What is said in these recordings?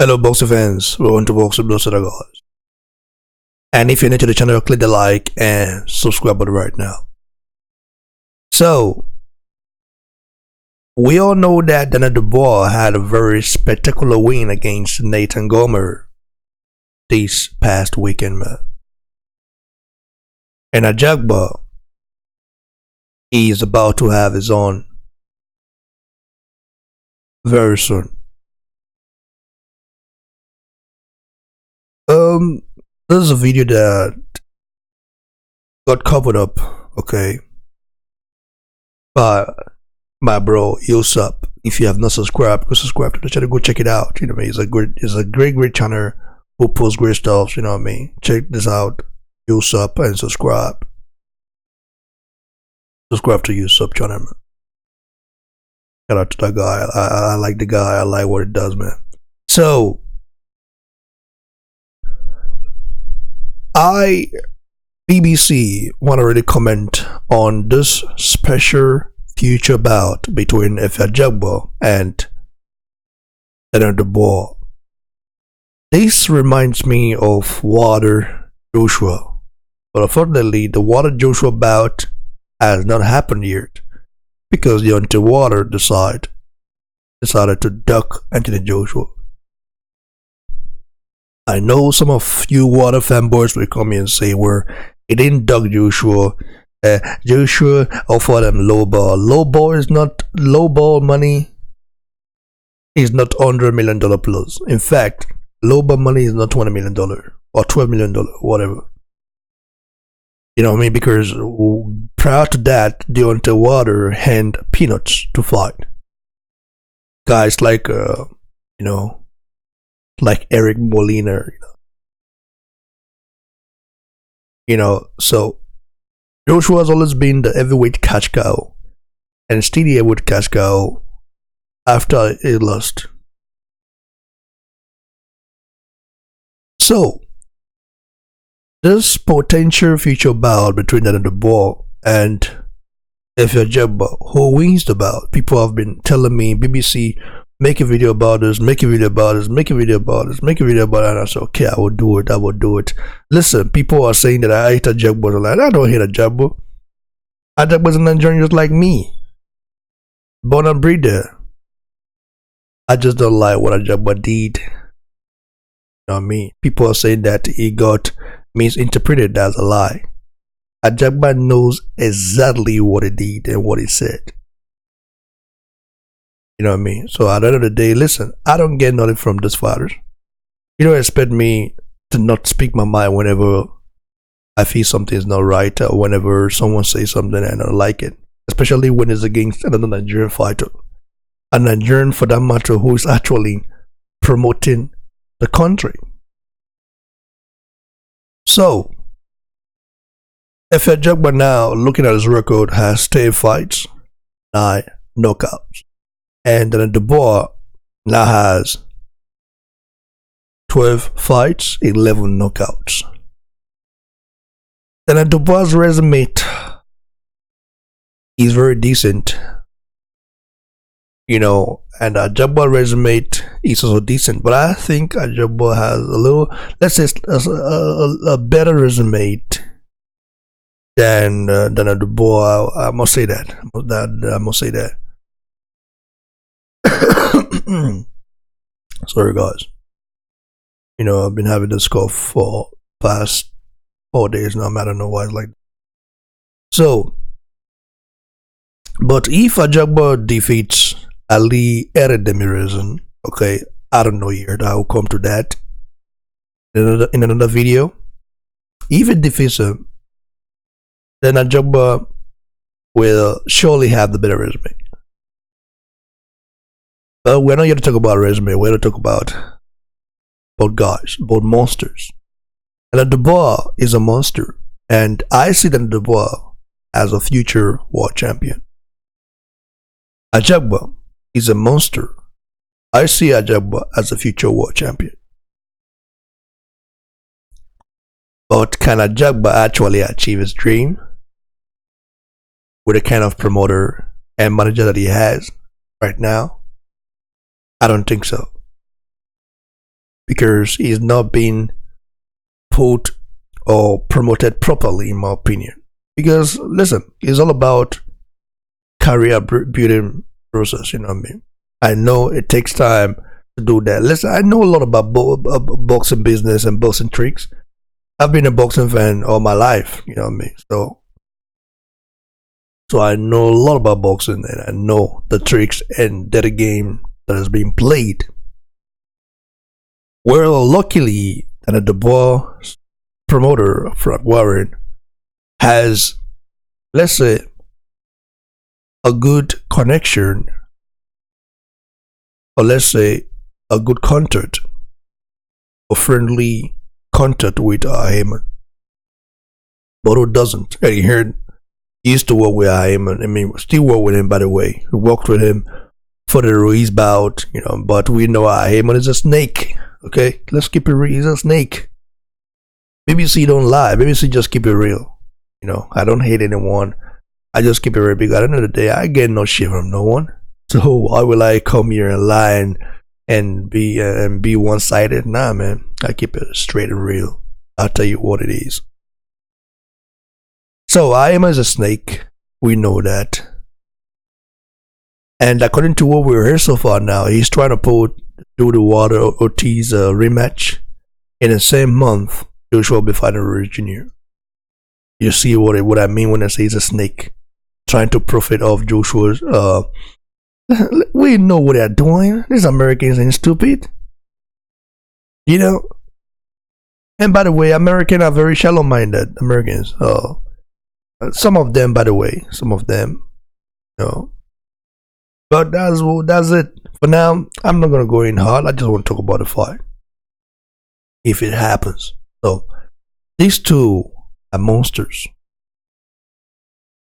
Hello boxing fans, welcome to Boxing Blood guys. And if you're new to the channel, click the like and subscribe button right now. So, we all know that Dubois had a very spectacular win against Nathan Gomer this past weekend, man. And Ajagba is about to have his own very soon. This is a video that got covered up, okay, by my bro Yusuf. If you have not subscribed, go subscribe to the channel. Go check it out. You know what I mean? It's a great channel who posts great stuff. You know what I mean? Check this out, Yusuf, and subscribe. Subscribe to Yusuf channel, man. Shout out to that guy. I like the guy. I like what it does, man. So, BBC want to really comment on this special future bout between Efe Ajagba and Dubois. This reminds me of Wilder Joshua, but unfortunately, the Wilder Joshua bout has not happened yet because Deontay Wilder decided to duck Anthony Joshua. I know some of you Wilder fanboys will come here and say, "Where it didn't duck Joshua. Joshua offered them low ball. Low ball is not low ball money. Is not $100 million plus. In fact, low ball money is not $20 million or $12 million, whatever. You know what I mean? Because prior to that, Deontay Wilder hand peanuts to fight. Guys like like Eric Molina, so Joshua has always been the heavyweight cash cow and still the heavyweight cash cow after he lost. So, this potential future bout between Dubois and Efe Ajagba, who wins the bout? People have been telling me, BBC, make a video about this, make a video about this, make a video about this, make a video about it. And I said, okay, I will do it. Listen, people are saying that I hate Ajagba. I'm like, I don't hate Ajagba. Ajagba's a Nigerian just like me. Born and bred there. I just don't like what Ajagba did. You know what I mean? People are saying that he got misinterpreted as a lie. Ajagba knows exactly what he did and what he said. You know what I mean? So at the end of the day, listen, I don't get nothing from these fighters. You don't expect me to not speak my mind whenever I feel something is not right, or whenever someone says something and I don't like it. Especially when it's against another Nigerian fighter. A Nigerian, for that matter, who is actually promoting the country. So, Efe Ajagba now, looking at his record, has 10 fights, 9 knockouts. And then Dubois now has 12 fights, 11 knockouts. Then Dubois' resume is very decent, and Ajagba's resume is also decent. But I think Ajagba has a little, let's say, a better resume than Dubois. I must say that. I must say that. Sorry guys, I've been having this cough for past 4 days now. I don't know why it's like that. So, but if Ajagba defeats Ali Eredemirezan, okay, I don't know yet, I will come to that in another video. If it defeats him, then Ajagba will surely have the better resume. But we're not here to talk about resume. We're here to talk about both guys, both monsters. And Dubois is a monster, and I see Dubois as a future world champion. Ajagba is a monster. I see Ajagba as a future world champion. But can Ajagba actually achieve his dream with the kind of promoter and manager that he has right now? I don't think so. because he's not being put or promoted properly, in my opinion. Because listen, it's all about career building process. You know what I mean? I know it takes time to do that. Listen, I know a lot about boxing business and boxing tricks. I've been a boxing fan all my life. You know what I mean? So I know a lot about boxing, and I know the tricks and that game that is being played. Well, luckily, and the Dubois promoter, Frank Warren, has, let's say, a good connection, or let's say, a good contact, a friendly contact with Heyman. But who doesn't? And he used to work with Heyman. I mean, still work with him, by the way. We worked with him for the Ruiz bout, you know, but we know Heyman is a snake. Okay, let's keep it real. He's a snake. BBC don't lie. BBC just keep it real. You know, I don't hate anyone. I just keep it real because at the end of the day, I get no shit from no one. So why will I come here and lie and be one-sided? Nah, man. I keep it straight and real. I'll tell you what it is. So I am as a snake. We know that. And according to what we heard so far now, he's trying to do the Wilder Ortiz rematch in the same month. Joshua will be fighting Ruiz Jr. You see what I mean when I say he's a snake, trying to profit off Joshua's. We know what they're doing. These Americans ain't stupid, you know. And by the way, Americans are very shallow-minded. Americans, some of them, by the way, some of them, you know. But that's it for now. I'm not gonna go in hard. I just want to talk about the fight if it happens. So these two are monsters.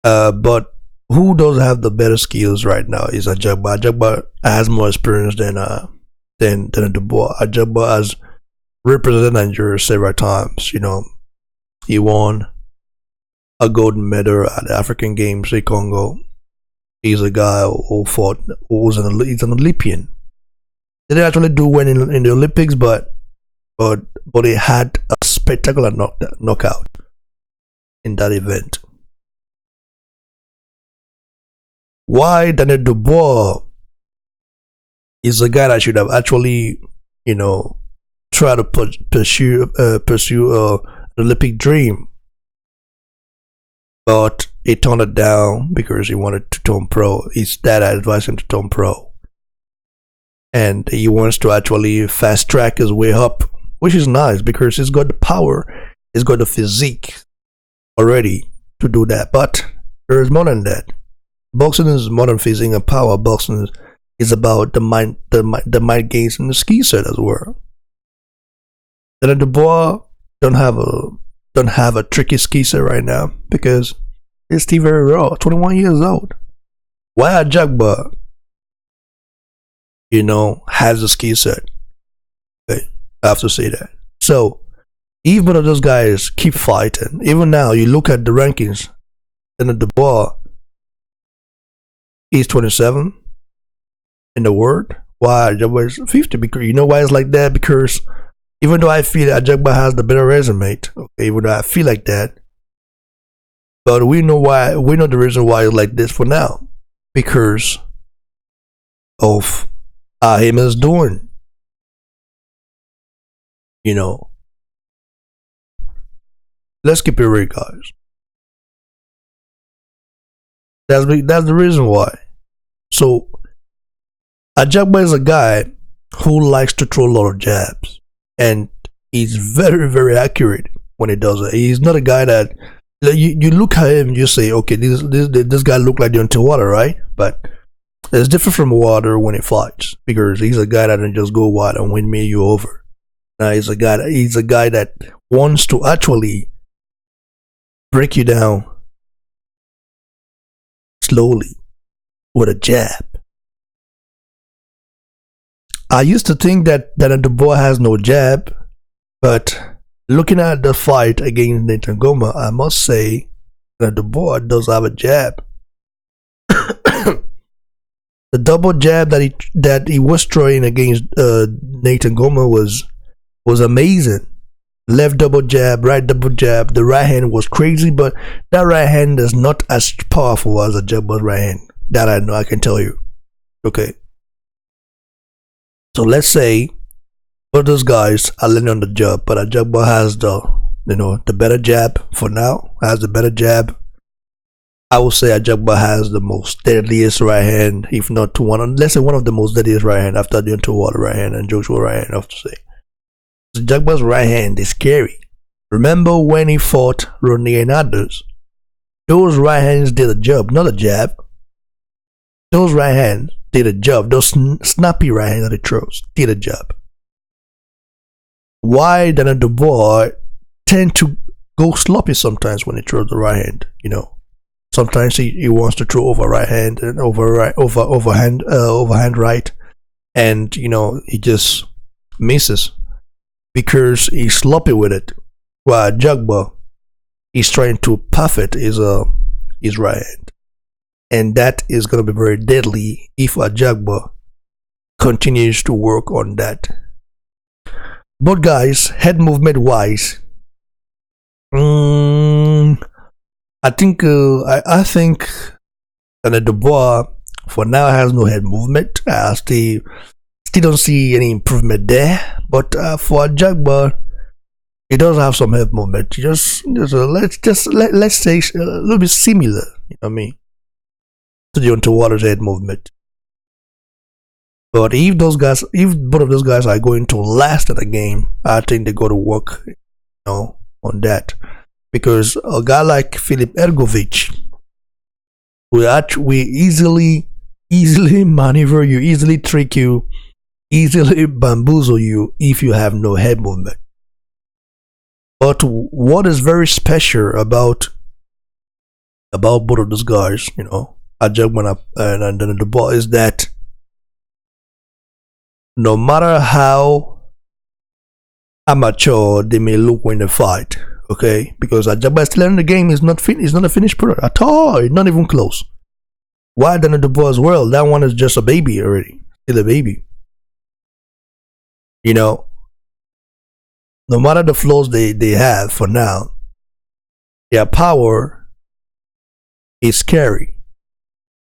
But who does have the better skills right now is Ajagba. Ajagba has more experience than Dubois. Ajagba has represented Nigeria several times. You know, he won a golden medal at the African Games in Congo. He's a guy who he's an Olympian. They didn't actually do well in the Olympics, but he had a spectacular knockout in that event. Why Daniel Dubois is a guy that should have actually, you know, tried to pursue an Olympic dream, but he turned it down because he wanted to turn pro. His dad advised him to turn pro, and he wants to actually fast track his way up, which is nice because he's got the power, he's got the physique already to do that. But there is more than that. Boxing is more than physique and power. Boxing is about the mind games and the ski set as well. And Dubois don't have a tricky ski set right now because he's still very raw, 21 years old. Why Ajagba, you know, has a ski set? Okay, I have to say that. So even though those guys keep fighting, even now you look at the rankings, then Dubois is 27 in the world. Why Ajagba is 50? Because you know why it's like that? Because even though I feel that Ajagba has the better resume, okay, even though I feel like that, but we know why. We know the reason why it's like this for now, because of how him is doing. You know, let's keep it real, guys. That's the reason why. So Ajagba is a guy who likes to throw a lot of jabs, and he's very, very accurate when he does it. He's not a guy that you look at him, you say, okay, this guy look like Deontay Wilder, right? But it's different from Wilder when he fights, because he's a guy that doesn't just go wide and win you over. Now he's a guy that wants to actually break you down slowly with a jab. I used to think that Dubois has no jab, but looking at the fight against Nathan Goma, I must say that Dubois does have a jab. The double jab that he was throwing against Nathan Goma was was amazing. Left double jab, right double jab. The right hand was crazy, but that right hand is not as powerful as Ajagba's right hand. That I know, I can tell you. Okay. So let's say both those guys are learning on the job, but Ajagba has the better jab for now. Has the better jab. I would say Ajagba has the most deadliest right hand, if not let's say one of the most deadliest right hand after Deontay right hand and Joshua right hand, I have to say. Ajagba's right hand is scary. Remember when he fought Rodney and others? Those right hands did a job, not a jab. Those right hands did a job. Those snappy right hands that he throws did a job. Why then Dubois tend to go sloppy sometimes when he throws the right hand, Sometimes he wants to throw over right hand and overhand right, and he just misses because he's sloppy with it. While Ajagba is trying to perfect his right hand, and that is going to be very deadly if Ajagba continues to work on that. Both guys, head movement wise, I think that Dubois for now has no head movement. I still don't see any improvement there. But for Ajagba, he does have some head movement. Let's say a little bit similar. You know what I mean? To Deontay head movement. But if both of those guys are going to last in the game, I think they got to work, on that. Because a guy like Filip Ergovic will easily maneuver you, easily trick you, easily bamboozle you if you have no head movement. But what is very special about both of those guys, Ajagba and Dubois, is that no matter how amateur they may look when they fight, okay, because Ajagba is still in the game, is not a finished product at all, not even close. Why then Dubois as well? That one is just a baby already, still a baby. No matter the flaws they have for now, their power is scary.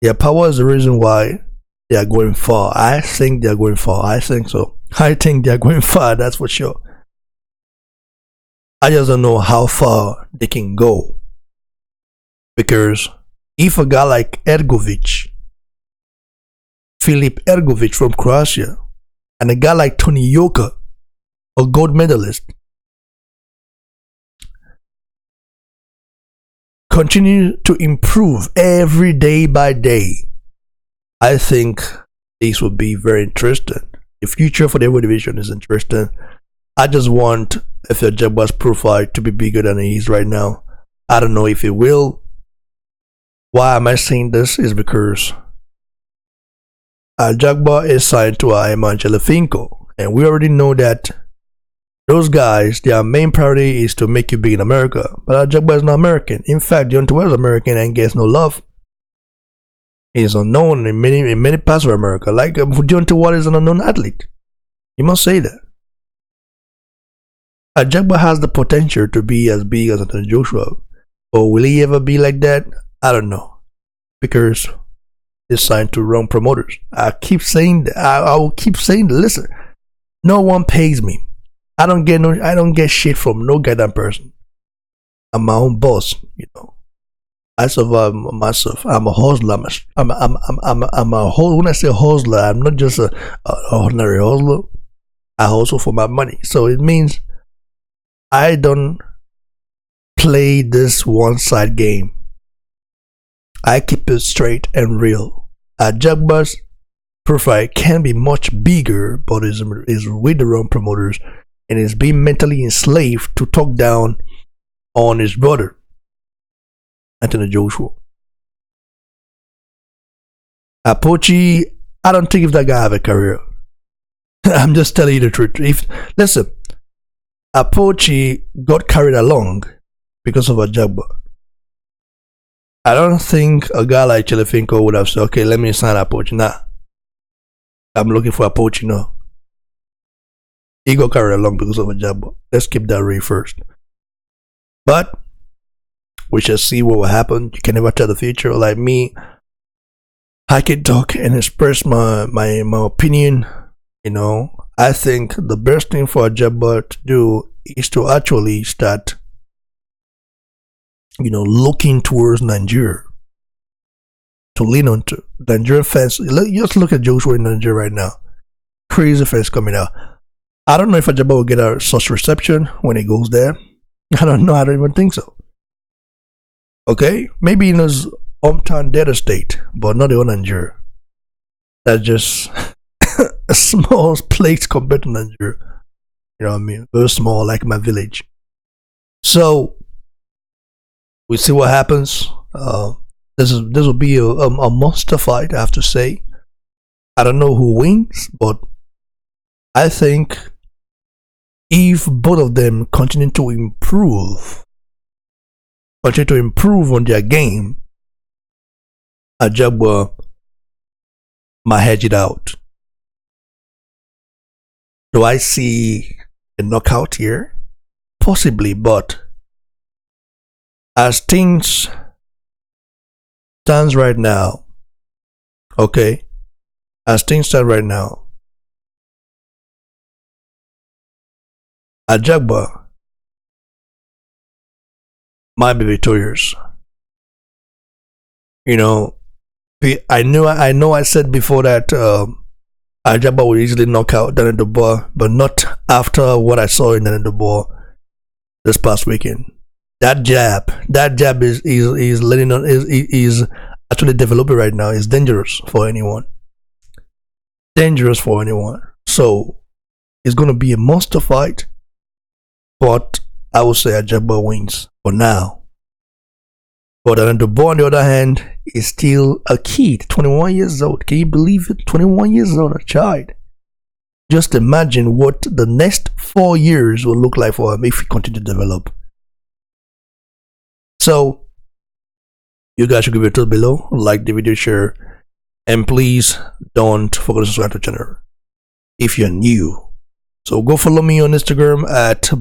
Their power is the reason why they are going far. I think they are going far. I think so. I think they are going far, that's for sure. I just don't know how far they can go. Because if a guy like Filip Ergovic from Croatia, and a guy like Tony Yoka, a gold medalist, continue to improve every day by day, I think this would be very interesting. The future for the heavyweight division is interesting. I just want Efe Ajagba's profile to be bigger than it is right now. I don't know if it will. Why am I saying this? Is because Ajagba is signed to Iman Chelefinko, and we already know that those guys, their main priority is to make you big in America. But Ajagba is not American. In fact, Deontay is American and gets no love. He is unknown in many parts of America. Like Deontay is an unknown athlete. You must say that. Ajagba has the potential to be as big as Anthony Joshua, or will he ever be like that? I don't know, because he's signed to wrong promoters. I keep saying that. I will keep saying that. Listen, no one pays me. I don't get shit from no goddamn person. I'm my own boss. I survive myself. I'm a hustler. I'm a hustler. When I say hustler, I'm not just a ordinary hustler. I hustle for my money. So it means I don't play this one-side game. I keep it straight and real. Ajagba's profile can be much bigger, but is with the wrong promoters and is being mentally enslaved to talk down on his brother, Anthony Joshua. Apochi, I don't think if that guy have a career. I'm just telling you the truth. Listen, Apochi got carried along because of Ajagba. I don't think a guy like Chelefinko would have said, okay, let me sign Apochi. Nah. I'm looking for Apochi now. he got carried along because of Ajagba. Let's keep that real first. But we shall see what will happen. You can never tell the future. Like me, I can talk and express my opinion. You know, I think the best thing for Ajagba to do is to actually start, you know, looking towards Nigeria, to lean on to. Nigerian fans, just look at Joshua in Nigeria right now. Crazy fans coming out. I don't know if Ajagba will get such reception when he goes there. I don't know. I don't even think so. Okay, maybe in his hometown Delta state, but not the whole Nigeria. That's just a small place compared to Nigeria. You know what I mean? Very small, like my village. So we see what happens. This will be a monster fight, I have to say. I don't know who wins, but I think if both of them continue to improve on their game, Ajagba might hedge it out. Do I see a knockout here? Possibly, but as things stands right now, okay, as things stand right now, Ajagba might be victorious. You know, I know I said before that Ajagba will easily knock out Dubois, but not after what I saw in Dubois this past weekend. That jab is letting on is actually developing right now. Is dangerous for anyone. Dangerous for anyone. So it's gonna be a monster fight. But I would say Ajagba wins for now. But Dubois, on the other hand, is still a kid, 21 years old. Can you believe it? 21 years old, a child. Just imagine what the next 4 years will look like for him if he continues to develop. So, you guys should give it a thumbs below, like the video, share, and please don't forget to subscribe to the channel if you're new. So go follow me on Instagram at